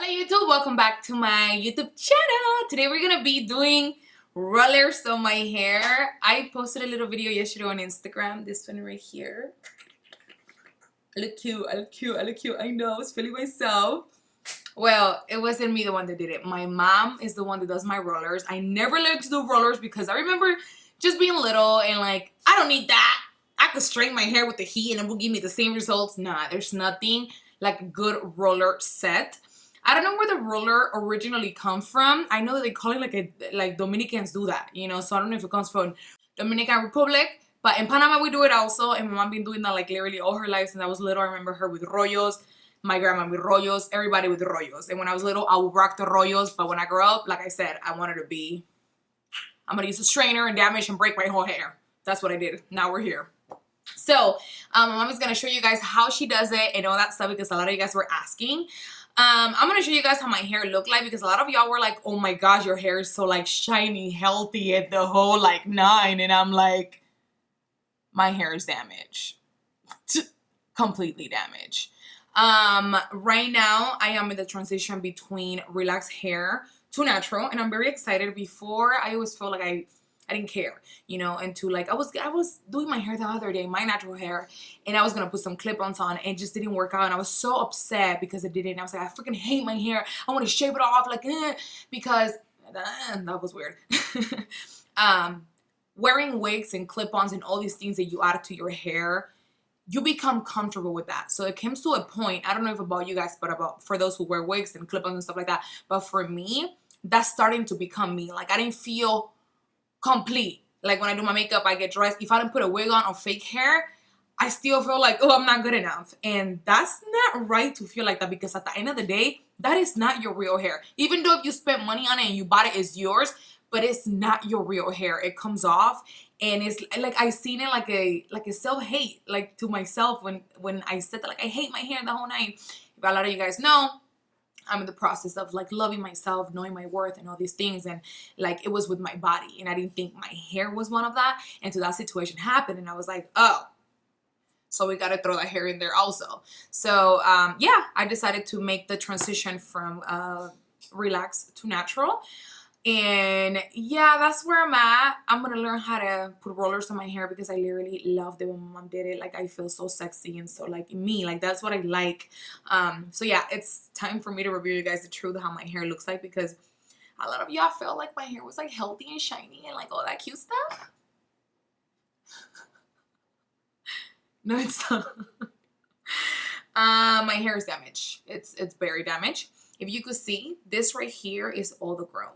YouTube, welcome back to my YouTube channel. Today we're gonna be doing rollers on my hair. I posted a little video yesterday on Instagram, this one right here. I look cute, I look cute, I look cute. I know, I was feeling myself. Well, it wasn't me the one that did it. My mom is the one that does my rollers. I never like to do rollers because I remember just being little and like, I don't need that. I could straighten my hair with the heat and it will give me the same results. Nah, there's nothing like a good roller set. I don't know where the roller originally comes from. I know that they call it like Dominicans do that, you know, so I don't know if it comes from Dominican Republic, but in Panama we do it also, and my mom been doing that like literally all her life since I was little. I remember her with rollos, my grandma with rollos, everybody with rollos. And when I was little, I would rock the rollos, but when I grew up, like I said, I wanted to be, I'm gonna use a straightener and damage and break my whole hair. That's what I did. Now we're here. So my mom is gonna show you guys how she does it and all that stuff because a lot of you guys were asking. I'm gonna show you guys how my hair looked like because a lot of y'all were like, oh my gosh, your hair is so like shiny, healthy at the whole like 9, and I'm like, my hair is damaged. Completely damaged. Right now I am in the transition between relaxed hair to natural, and I'm very excited. Before, I always felt like I didn't care, you know, and to like, I was doing my hair the other day, my natural hair, and I was gonna put some clip-ons on, and it just didn't work out, and I was so upset because it didn't. I was like, I freaking hate my hair. I want to shave it off, like, because that was weird. Wearing wigs and clip-ons and all these things that you add to your hair, you become comfortable with that. So it comes to a point, I don't know if about you guys, but about for those who wear wigs and clip-ons and stuff like that, but for me, that's starting to become me. Like, I didn't feel complete. Like when I do my makeup, I get dressed. If I don't put a wig on or fake hair, I still feel like, oh, I'm not good enough. And that's not right to feel like that because at the end of the day, that is not your real hair. Even though if you spent money on it and you bought it, it's yours, but it's not your real hair. It comes off, and it's like I seen it like a self-hate, like to myself when I said that, like I hate my hair the whole night. If a lot of you guys know, I'm in the process of like loving myself, knowing my worth and all these things, and like it was with my body, and I didn't think my hair was one of that, and so that situation happened, and I was like, oh, so we got to throw that hair in there also. So yeah, I decided to make the transition from relaxed to natural. And yeah, that's where I'm at. I'm gonna learn how to put rollers on my hair because I literally loved it when my mom did it. Like, I feel so sexy and so like me, like that's what I like. So yeah, it's time for me to reveal you guys the truth of how my hair looks like, because a lot of y'all felt like my hair was like healthy and shiny and like all that cute stuff. No, it's not. My hair is damaged. It's very damaged. If you could see, this right here is all the growth.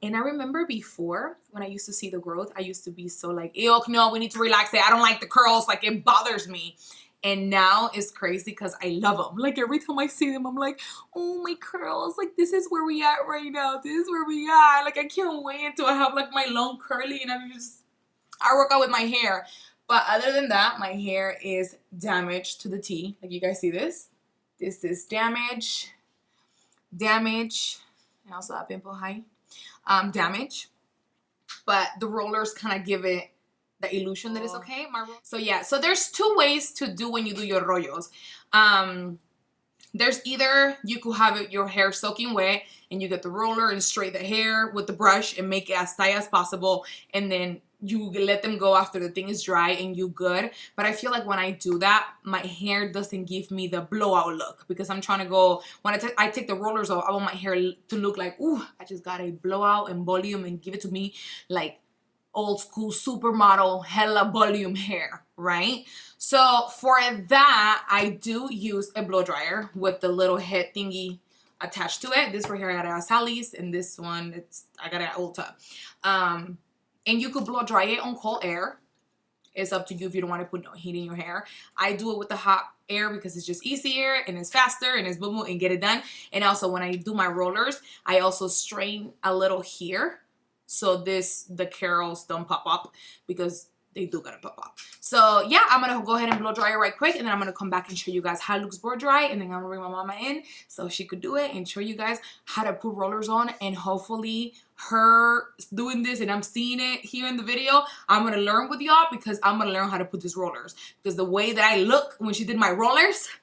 And I remember before, when I used to see the growth, I used to be so like, ew, no, we need to relax it. I don't like the curls. Like, it bothers me. And now it's crazy because I love them. Like, every time I see them, I'm like, oh, my curls. Like, this is where we at right now. This is where we are. Like, I can't wait until I have, like, my long curly. And I work out with my hair. But other than that, my hair is damaged to the T. Like, you guys see this? This is damage, and also that pimple high. Damage, but the rollers kind of give it the illusion that it's okay. So yeah, so there's 2 ways to do when you do your rollos. There's either you could have your hair soaking wet and you get the roller and straighten the hair with the brush and make it as tight as possible, and then you let them go after the thing is dry and you good. But I feel like when I do that, my hair doesn't give me the blowout look because I'm trying to go, when I take the rollers off, I want my hair to look like, ooh, I just got a blowout and volume, and give it to me like old school supermodel hella volume hair, right? So for that, I do use a blow dryer with the little head thingy attached to it. This right here I got it at Sally's, and this one I got it at Ulta. And you could blow dry it on cold air. It's up to you if you don't want to put no heat in your hair. I do it with the hot air because it's just easier and it's faster and it's boom, boom, and get it done. And also when I do my rollers, I also strain a little here so the curls don't pop up, because they do gotta pop up. So yeah, I'm gonna go ahead and blow dry it right quick, and then I'm gonna come back and show you guys how it looks blow dry, and then I'm gonna bring my mama in so she could do it and show you guys how to put rollers on. And hopefully her doing this and I'm seeing it here in the video, I'm gonna learn with y'all, because I'm gonna learn how to put these rollers, because the way that I look when she did my rollers, I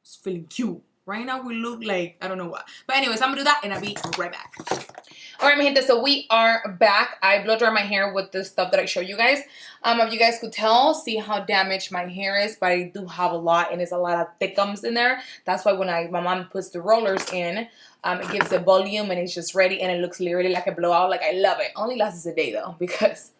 was feeling cute. Right now we look like, I don't know what. But anyways, I'm gonna do that and I'll be right back. All right, mi gente, so we are back. I blow dry my hair with the stuff that I showed you guys. If you guys could tell, see how damaged my hair is, but I do have a lot, and there's a lot of thickums in there. That's why when my mom puts the rollers in, it gives it volume and it's just ready, and it looks literally like a blowout. Like, I love it. Only lasts a day though, because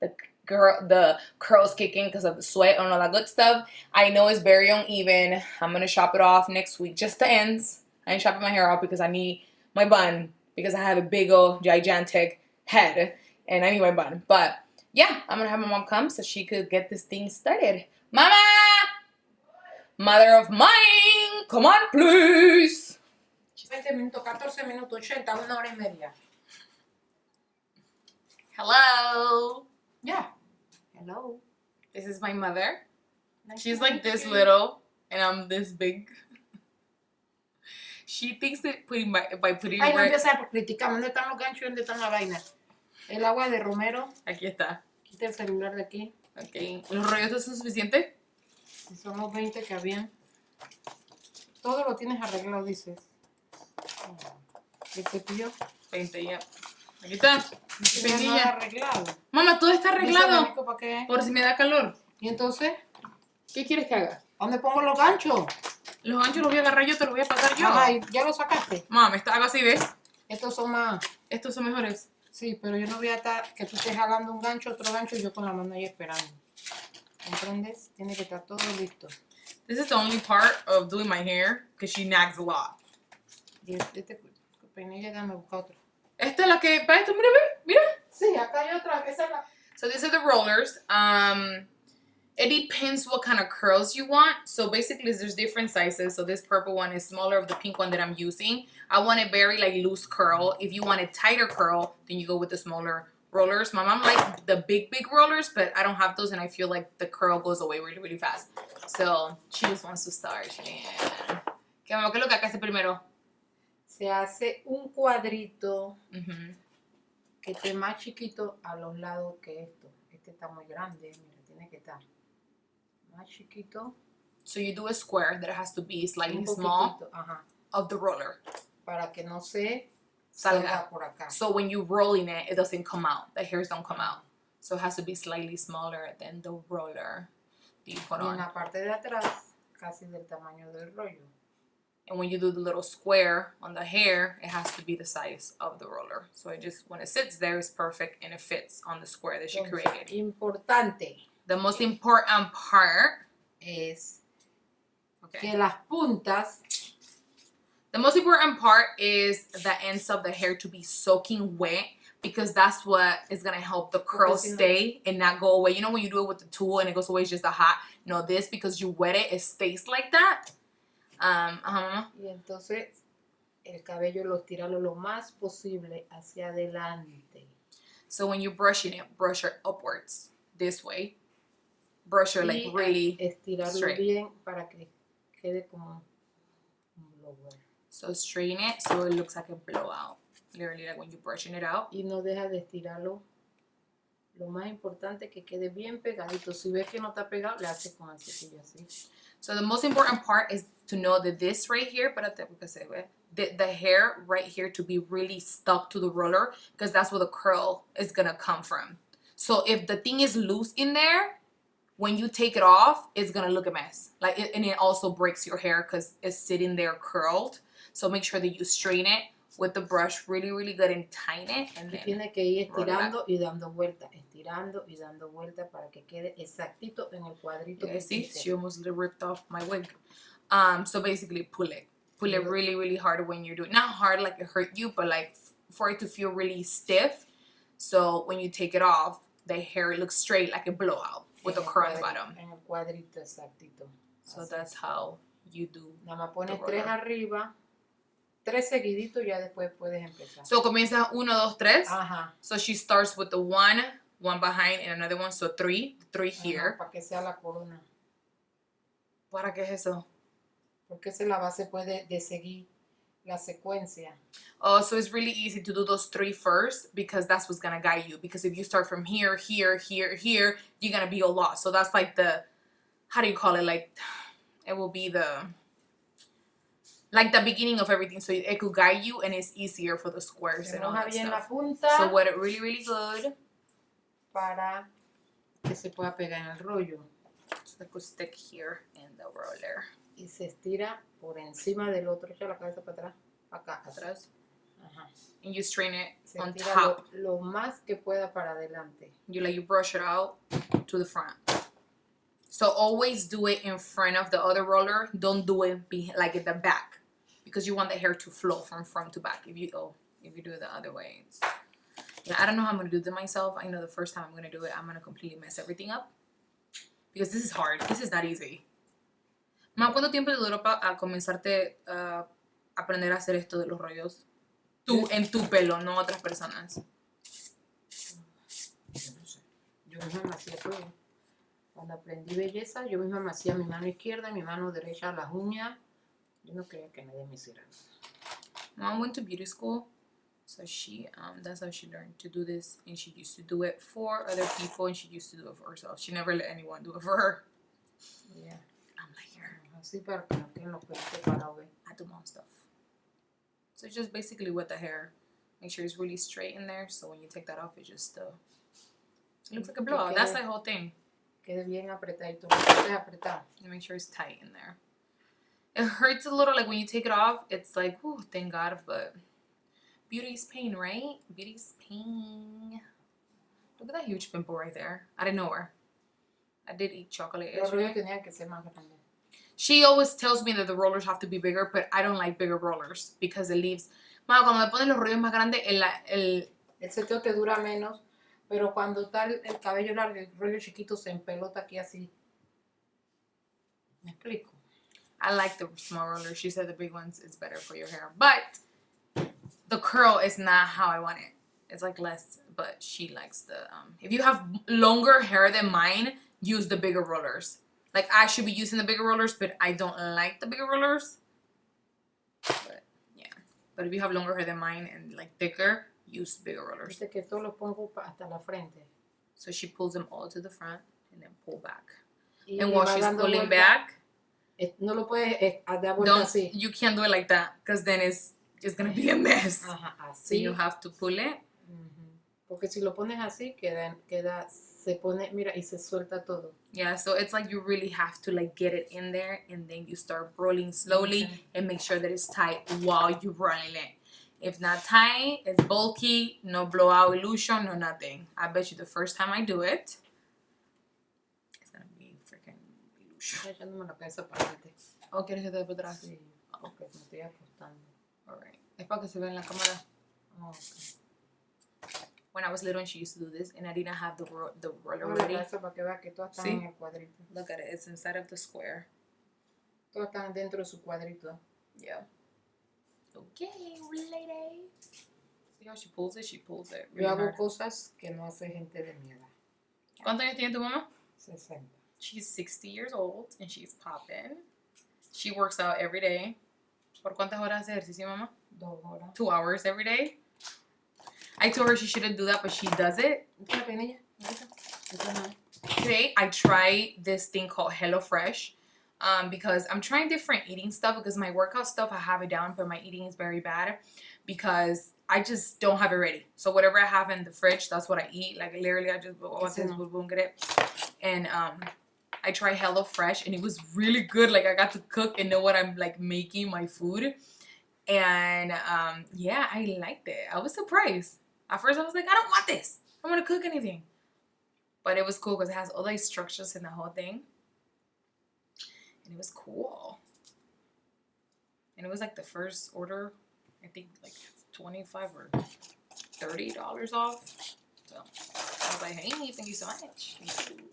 the curls kick in because of the sweat and all that good stuff. I know it's very uneven. I'm gonna chop it off next week, just the ends. I ain't chopping my hair off because I need my bun, because I have a big old gigantic head and I need my bun. But yeah, I'm gonna have my mom come so she could get this thing started. Mama! Mother of mine! Come on, please! 20 minutos, 14 minutos, 80, 1 hora y media. Hello! Yeah. Hello. This is my mother. Nice She's to like meet this you. little and I'm this big. She thinks that by putting Ay, no red... empieza por criticarme. ¿Dónde están los ganchos? ¿Dónde están las vainas? El agua de romero. Aquí está. Quita el celular de aquí. Okay. ¿Los rollos son suficientes? Si son los 20 que habían. Todo lo tienes arreglado, dices. ¿El cepillo? 20 ya. Aquí está. No tienes nada Pequeña. arreglado. Mamá, todo está ¿Y ese arreglado. abanico para qué? Por si me da calor. ¿Y entonces? ¿Qué quieres que haga? ¿Dónde pongo los ganchos? Los ganchos los voy a agarrar yo, te los voy a pasar yo. Ay, ¿ya los sacaste? Mamá, hago así, ¿ves? Estos son más... Estos son mejores. Sí, pero yo no voy a estar que tú estés jalando un gancho, otro gancho y yo con la mano ahí esperando. ¿Comprendes? Tiene que estar todo listo. This is the only part of doing my hair because she nags a lot. Y este peinilla, déjame buscar otro. Esta es la que... Para esto, mira, ve, mira. Sí, acá hay otra. Esa es la... So these are the rollers. It depends what kind of curls you want. So basically there's different sizes. So this purple one is smaller of the pink one that I'm using. I want a very like loose curl. If you want a tighter curl, then you go with the smaller rollers. My mom likes the big rollers, but I don't have those and I feel like the curl goes away really, really fast. So she just wants to start. Yeah. ¿Qué es lo que hace primero? Se hace un cuadrito Mm-hmm. que esté más chiquito a los lados que esto. Este está muy grande, mira, tiene que estar más chiquito. So you do a square that has to be slightly Un small poquitito, ajá, of the roller. para que no se Salga. salga por acá. So when you rolling it, it doesn't come out. The hairs don't come out. So it has to be slightly smaller than the roller that you put Y en on. la parte de atrás, casi del tamaño del rollo. And when you do the little square on the hair, it has to be the size of the roller. So it just, when it sits there, it's perfect and it fits on the square that she Entonces, created. importante The most important part, es okay. que las puntas The most important part is the ends of the hair to be soaking wet, because that's what is going to help the curl stay and not go away. You know when you do it with the tool and it goes away, it's just a hot. No, this, because you wet it, it stays like that. y entonces el cabello lo estirarlo lo más posible hacia adelante. So when you're brushing it, brush it upwards this way. Brush it like really estirarlo straight. bien para que quede como un blower. So straighten it so it looks like a blowout. Literally like when you're brushing it out. Y no deja de estirarlo. Lo más importante es que quede bien pegadito. Si ves que no está pegado, le haces con el cepillo así. So the most important part is to know that this right here, the hair right here to be really stuck to the roller, because that's where the curl is going to come from. So if the thing is loose in there, when you take it off, it's going to look a mess. And it also breaks your hair because it's sitting there curled. So make sure that you straighten it with the brush really, really good and tighten it. And Y then tiene que ir estirando y dando vueltas, estirando y dando vueltas para que quede exactito en el cuadrito que see, hiciste. she almost ripped off my wig. So basically pull it really, really hard when you're doing, not hard like it hurt you, but like for it to feel really stiff. So when you take it off, the hair looks straight like a blowout with a curl at the bottom. En el cuadrito exactito. So Así. that's how you do. Nada más pones the 3 roller. arriba, 3 seguiditos, ya después puedes empezar. So comienza 1, 2, 3. Ajá. So she starts with the one behind and another one. So 3 here. Ajá, para que sea la corona. ¿Para qué es eso? Porque esa es la base puede de seguir la secuencia. Oh, so it's really easy to do those 3 first, because that's what's gonna guide you. Because if you start from here, here, here, here, you're gonna be a lot. So that's like the, how do you call it? Like, it will be the like the beginning of everything, so it could guide you and it's easier for the squares Se and all moja that bien la stuff. punta So wet it really, really good. para que se pueda pegar en el rollo. So it could stick here in the roller. Y se estira por encima del otro. Echa la cabeza para atrás. Acá, atrás. Ajá. And you strain it Se on estira top. lo más que pueda para adelante. You brush it out to the front. So always do it in front of the other roller. Don't do it like at the back, because you want the hair to flow from front to back. If you do it the other way, yeah, I don't know how I'm gonna do it myself. I know the first time I'm gonna do it, I'm gonna completely mess everything up, because this is hard. This is not easy. Ma, ¿cuánto tiempo te duró a comenzarte a aprender a hacer esto de los rollos? Tú, en tu pelo, no otras personas. Yo no sé. Yo misma me hacía todo. Cuando aprendí belleza, yo misma me hacía mi mano izquierda y mi mano derecha las uñas. Yo no quería que nadie me hiciera eso. Mom went to beauty school, so she that's how she learned to do this, and she used to do it for other people, and she used to do it for herself. She never let anyone do it for her. Yeah. I'm like, here, Así para que no queden los pelitos parados. I do my own stuff. So just basically with the hair, make sure it's really straight in there, so when you take that off, it just it looks like a blowout. That's the whole thing. Quede bien apretadito. Apretado. You make sure it's tight in there. It hurts a little, like when you take it off, it's like, oh, thank God, but beauty's pain, right? Beauty's pain. Look at that huge pimple right there. I didn't know where. I did eat chocolate yesterday. Tenían que ser más grandes. She always tells me that the rollers have to be bigger, but I don't like bigger rollers because it leaves. Cuando me ponen los rollos más grandes, el seteo te dura menos, pero cuando está el cabello largo, el rollo chiquito se empelota aquí así. ¿Me explico? I like the small rollers. She said the big ones is better for your hair, but the curl is not how I want it. It's like less, but she likes the if you have longer hair than mine, use the bigger rollers. Like, I should be using the bigger rollers, but I don't like the bigger rollers. But yeah, but if you have longer hair than mine and like thicker, use bigger rollers. Dice que todo lo pongo hasta la frente. So she pulls them all to the front and then pull back. Y and while she's pulling back, no lo puedes dar vuelta así. You can't do it like that, because then it's just gonna be a mess. Ajá, así. So you have to pull it. Porque si lo pones así, se pone, mira, y se suelta todo. Yeah, so it's like you really have to like get it in there, and then you start rolling slowly and make sure that it's tight while you're rolling it. If not tight, it's bulky, no blowout illusion, no nothing. I bet you the first time I do it, it's gonna be freaking illusion. Echándome la cabeza para adelante. ¿O quieres que te dé por atrás? Sí, porque me estoy acostando. Alright. Es para que se vea en la cámara. Oh, okay. When I was little, and she used to do this, and I didn't have the roller ready. Para que vea que todas están en el cuadrito. Look at it. It's inside of the square. Todas están dentro de su cuadrito. Yeah. Okay, lady. See how she pulls it? She pulls it really Yo hago hard. cosas que no hace gente de mi edad. ¿Cuántos años tiene tu mamá? 60. She's 60 years old, and she's popping. She works out every day. ¿Por cuántas horas hace ejercicio, mamá? 2 horas. 2 hours every day. I told her she shouldn't do that, but she does it. Today, I tried this thing called HelloFresh because I'm trying different eating stuff, because my workout stuff, I have it down, but my eating is very bad because I just don't have it ready. So whatever I have in the fridge, that's what I eat. Like, literally, I just boom, get it. And I tried HelloFresh, and it was really good. Like, I got to cook and know what I'm, like, making my food. And, yeah, I liked it. I was surprised. At first, I was like, I don't want this. I don't want to cook anything. But it was cool because it has all the instructions in the whole thing. And it was cool. And it was like the first order, I think like $25 or $30 off. So I was like, hey, thank you so much. Thank you.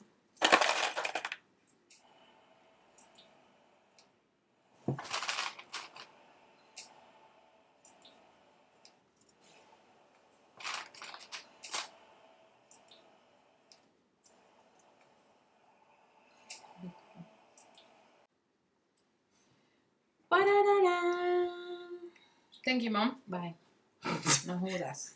Thank you, Mom. Bye. No jodas.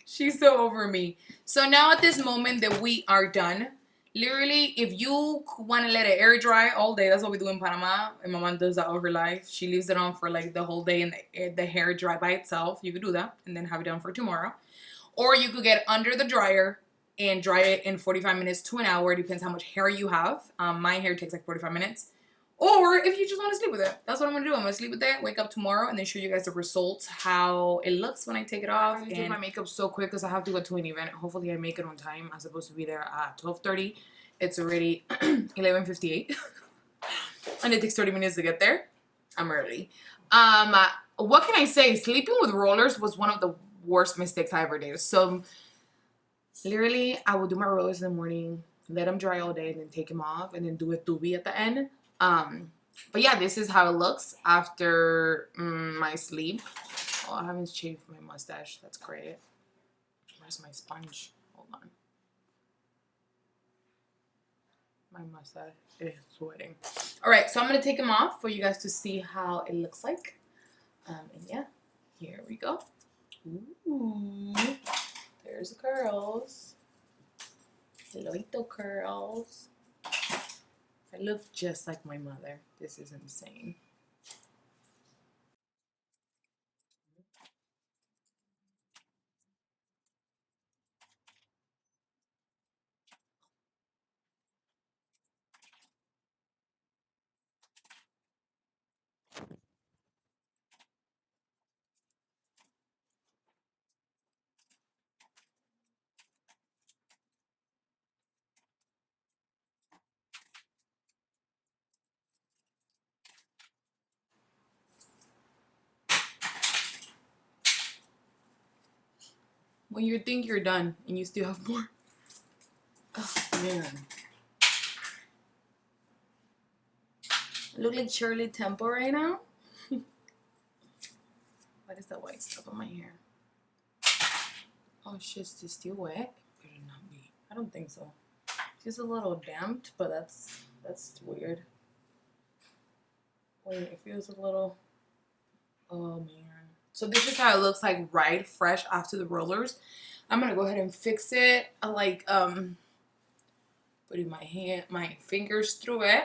She's so over me. So now at this moment that we are done, Literally, if you want to let it air dry all day, that's what we do in Panama. And my mom does that all her life. She leaves it on for like the whole day and the hair dry by itself. You could do that and then have it done for tomorrow. Or you could get under the dryer and dry it in 45 minutes to an hour. It depends how much hair you have. My hair takes like 45 minutes. Or if you just want to sleep with it. That's what I'm going to do. I'm going to sleep with it, wake up tomorrow, and then show you guys the results, how it looks when I take it off. I do my makeup so quick because I have to go to an event. Hopefully I make it on time. I'm supposed to be there at 12:30. It's already 11:58. And it takes 30 minutes to get there. I'm early. What can I say? Sleeping with rollers was one of the worst mistakes I ever did. So literally, I would do my rollers in the morning, let them dry all day, and then take them off, and then do a tubi at the end. But yeah, this is how it looks after my sleep. Oh, I haven't shaved my mustache. That's great. Where's my sponge? Hold on. My mustache is sweating. All right, so I'm gonna take them off for you guys to see how it looks like. And yeah, here we go. Ooh, there's the curls. Little curls. I look just like my mother. This is insane. When you think you're done and you still have more. Oh, man. I look like Shirley Temple right now. What is that white stuff on my hair? Oh, shit, is this still wet? Better not be. I don't think so. It's just a little damped, but that's weird. Wait, it feels a little... Oh, man. So this is how it looks like right fresh after the rollers. I'm gonna go ahead and fix it. I like putting my fingers through it.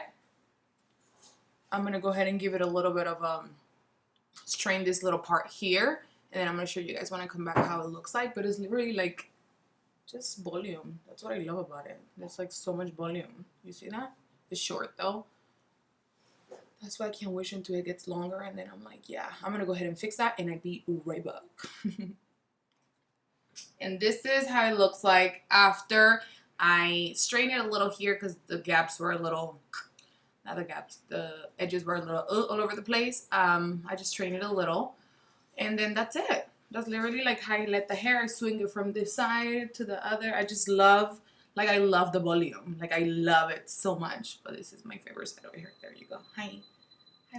I'm gonna go ahead and give it a little bit of strain this little part here, and then I'm gonna show you guys when I come back how it looks like. But it's really like just volume. That's what I love about it. There's like so much volume. You see that? It's short though. That's why I can't wish until it gets longer, and then I'm like, yeah, I'm gonna go ahead and fix that, and I'll be right back. And this is how it looks like after I strained it a little here because the gaps were a little, not the gaps, the edges were a little all over the place. I just strained it a little, and then that's it. That's literally like how I let the hair swing it from this side to the other. I just love, like I love the volume. Like I love it so much. But this is my favorite side over here. There you go. Hi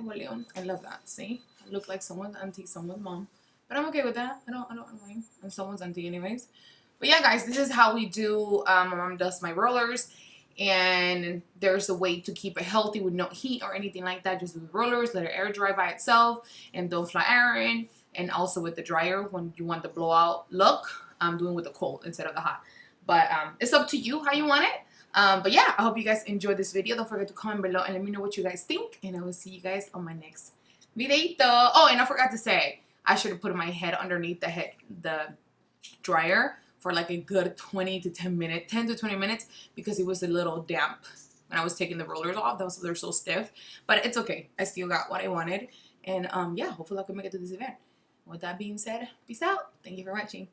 volume. I love that. See, I look like someone's auntie, someone's mom. But I'm okay with that. I don't mind. I'm someone's auntie anyways. But yeah, guys, this is how we do. My mom does my rollers. And there's a way to keep it healthy with no heat or anything like that. Just do the rollers, let it air dry by itself, and don't flat iron. And also with the dryer, when you want the blowout look, I'm doing with the cold instead of the hot. But it's up to you how you want it. But yeah, I hope you guys enjoyed this video. Don't forget to comment below and let me know what you guys think. And I will see you guys on my next videito. Oh, and I forgot to say, I should have put my head underneath the dryer for like a good 10 to 20 minutes because it was a little damp when I was taking the rollers off. They're so stiff, but it's okay. I still got what I wanted. And yeah, hopefully I can make it to this event. With that being said, peace out. Thank you for watching.